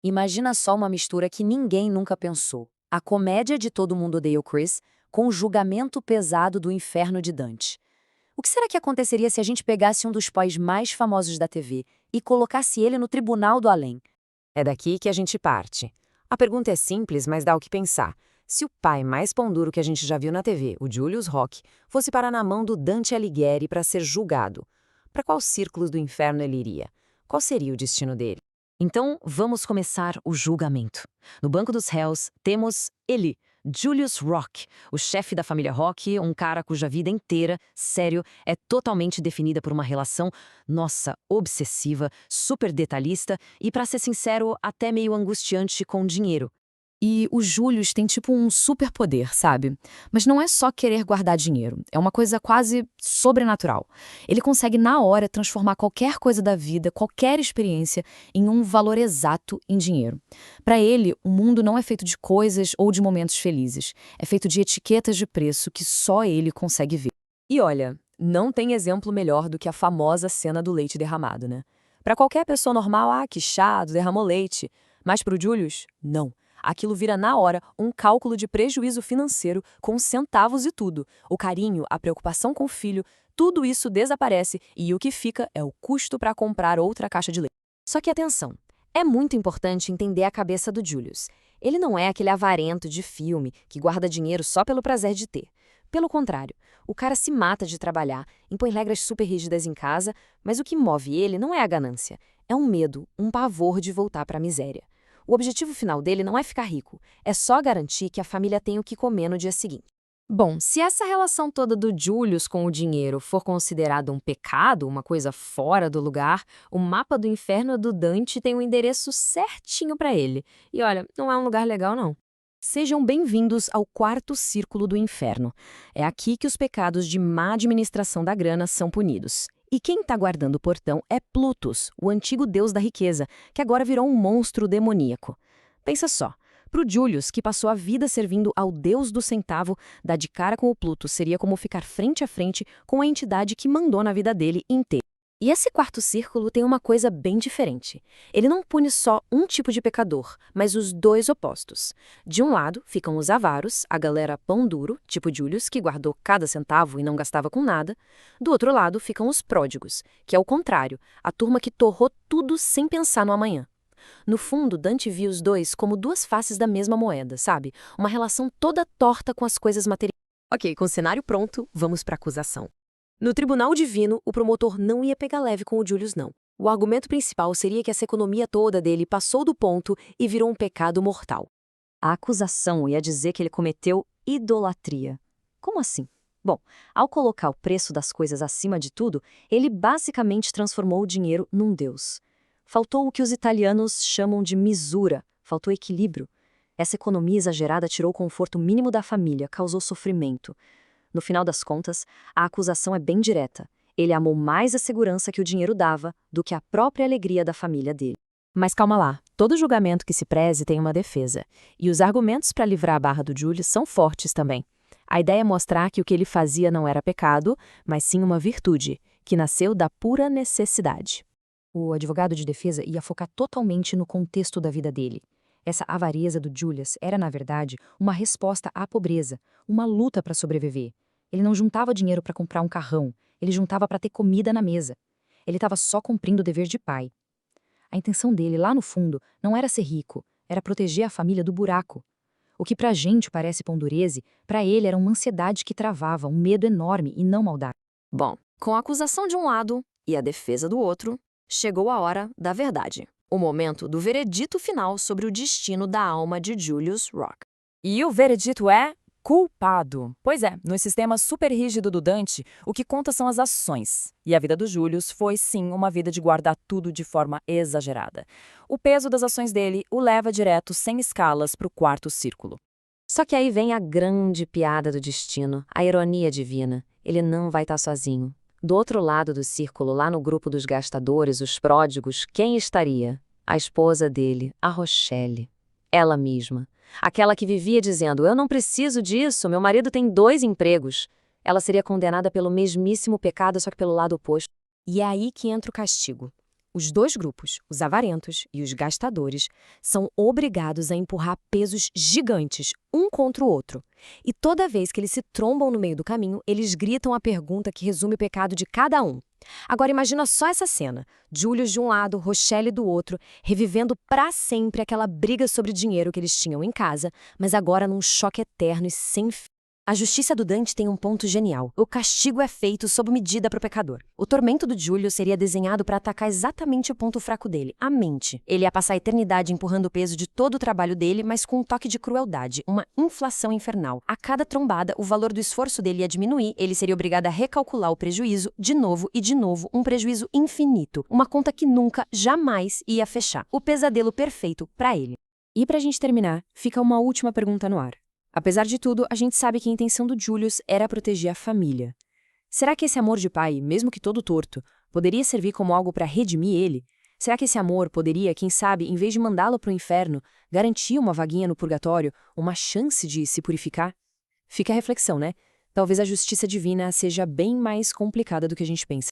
Imagina só uma mistura que ninguém nunca pensou. A comédia de Todo Mundo Odeia o Chris com o julgamento pesado do inferno de Dante. O que será que aconteceria se a gente pegasse um dos pais mais famosos da TV e colocasse ele no tribunal do além? É daqui que a gente parte. A pergunta é simples, mas dá o que pensar. Se o pai mais pão duro que a gente já viu na TV, o Julius Rock, fosse parar na mão do Dante Alighieri para ser julgado, para qual círculos do inferno ele iria? Qual seria o destino dele? Então, vamos começar o julgamento. No banco dos réus, temos ele, Julius Rock, o chefe da família Rock, um cara cuja vida inteira, sério, é totalmente definida por uma relação, nossa, obsessiva, super detalhista e, pra ser sincero, até meio angustiante com dinheiro. E o Julius tem tipo um superpoder, sabe? Mas não é só querer guardar dinheiro, é uma coisa quase sobrenatural. Ele consegue na hora transformar qualquer coisa da vida, qualquer experiência, em um valor exato em dinheiro. Para ele, o mundo não é feito de coisas ou de momentos felizes, é feito de etiquetas de preço que só ele consegue ver. E olha, não tem exemplo melhor do que a famosa cena do leite derramado, né? Para qualquer pessoa normal, que chato, derramou leite. Mas para o Julius, não. Aquilo vira na hora um cálculo de prejuízo financeiro com centavos e tudo. O carinho, a preocupação com o filho, tudo isso desaparece e o que fica é o custo para comprar outra caixa de leite. Só que atenção, é muito importante entender a cabeça do Julius. Ele não é aquele avarento de filme que guarda dinheiro só pelo prazer de ter. Pelo contrário, o cara se mata de trabalhar, impõe regras super rígidas em casa, mas o que move ele não é a ganância, é um medo, um pavor de voltar para a miséria. O objetivo final dele não é ficar rico, é só garantir que a família tenha o que comer no dia seguinte. Bom, se essa relação toda do Julius com o dinheiro for considerada um pecado, uma coisa fora do lugar, o mapa do inferno do Dante tem o endereço certinho para ele. E olha, não é um lugar legal não. Sejam bem-vindos ao quarto círculo do inferno. É aqui que os pecados de má administração da grana são punidos. E quem está guardando o portão é Plutus, o antigo deus da riqueza, que agora virou um monstro demoníaco. Pensa só, pro Julius, que passou a vida servindo ao deus do centavo, dar de cara com o Plutus seria como ficar frente a frente com a entidade que mandou na vida dele inteira. E esse quarto círculo tem uma coisa bem diferente. Ele não pune só um tipo de pecador, mas os dois opostos. De um lado ficam os avaros, a galera pão duro, tipo Julius, que guardou cada centavo e não gastava com nada. Do outro lado ficam os pródigos, que é o contrário, a turma que torrou tudo sem pensar no amanhã. No fundo, Dante via os dois como duas faces da mesma moeda, sabe? Uma relação toda torta com as coisas materiais. Ok, com o cenário pronto, vamos para a acusação. No tribunal divino, o promotor não ia pegar leve com o Julius, não. O argumento principal seria que essa economia toda dele passou do ponto e virou um pecado mortal. A acusação ia dizer que ele cometeu idolatria. Como assim? Bom, ao colocar o preço das coisas acima de tudo, ele basicamente transformou o dinheiro num deus. Faltou o que os italianos chamam de misura, faltou equilíbrio. Essa economia exagerada tirou o conforto mínimo da família, causou sofrimento. No final das contas, a acusação é bem direta. Ele amou mais a segurança que o dinheiro dava do que a própria alegria da família dele. Mas calma lá, todo julgamento que se preze tem uma defesa. E os argumentos para livrar a barra do Julius são fortes também. A ideia é mostrar que o que ele fazia não era pecado, mas sim uma virtude, que nasceu da pura necessidade. O advogado de defesa ia focar totalmente no contexto da vida dele. Essa avareza do Julius era, na verdade, uma resposta à pobreza, uma luta para sobreviver. Ele não juntava dinheiro para comprar um carrão, ele juntava para ter comida na mesa. Ele estava só cumprindo o dever de pai. A intenção dele, lá no fundo, não era ser rico, era proteger a família do buraco. O que pra gente parece pondureze, para ele era uma ansiedade que travava, um medo enorme e não maldade. Bom, com a acusação de um lado e a defesa do outro, chegou a hora da verdade. O momento do veredito final sobre o destino da alma de Julius Rock. E o veredito é culpado. Pois é, no sistema super rígido do Dante, o que conta são as ações. E a vida do Julius foi, sim, uma vida de guardar tudo de forma exagerada. O peso das ações dele o leva direto, sem escalas, para o quarto círculo. Só que aí vem a grande piada do destino, a ironia divina. Ele não vai estar sozinho. Do outro lado do círculo, lá no grupo dos gastadores, os pródigos, quem estaria? A esposa dele, a Rochelle. Ela mesma. Aquela que vivia dizendo, eu não preciso disso, meu marido tem 2 empregos. Ela seria condenada pelo mesmíssimo pecado, só que pelo lado oposto. E é aí que entra o castigo. Os dois grupos, os avarentos e os gastadores, são obrigados a empurrar pesos gigantes, um contra o outro. E toda vez que eles se trombam no meio do caminho, eles gritam a pergunta que resume o pecado de cada um. Agora imagina só essa cena. Julius de um lado, Rochelle do outro, revivendo pra sempre aquela briga sobre dinheiro que eles tinham em casa, mas agora num choque eterno e sem fim. A justiça do Dante tem um ponto genial. O castigo é feito sob medida para o pecador. O tormento do Julius seria desenhado para atacar exatamente o ponto fraco dele, a mente. Ele ia passar a eternidade empurrando o peso de todo o trabalho dele, mas com um toque de crueldade, uma inflação infernal. A cada trombada, o valor do esforço dele ia diminuir, ele seria obrigado a recalcular o prejuízo, de novo e de novo, um prejuízo infinito. Uma conta que nunca, jamais ia fechar. O pesadelo perfeito para ele. E pra gente terminar, fica uma última pergunta no ar. Apesar de tudo, a gente sabe que a intenção do Julius era proteger a família. Será que esse amor de pai, mesmo que todo torto, poderia servir como algo para redimir ele? Será que esse amor poderia, quem sabe, em vez de mandá-lo para o inferno, garantir uma vaguinha no purgatório, uma chance de se purificar? Fica a reflexão, né? Talvez a justiça divina seja bem mais complicada do que a gente pensa.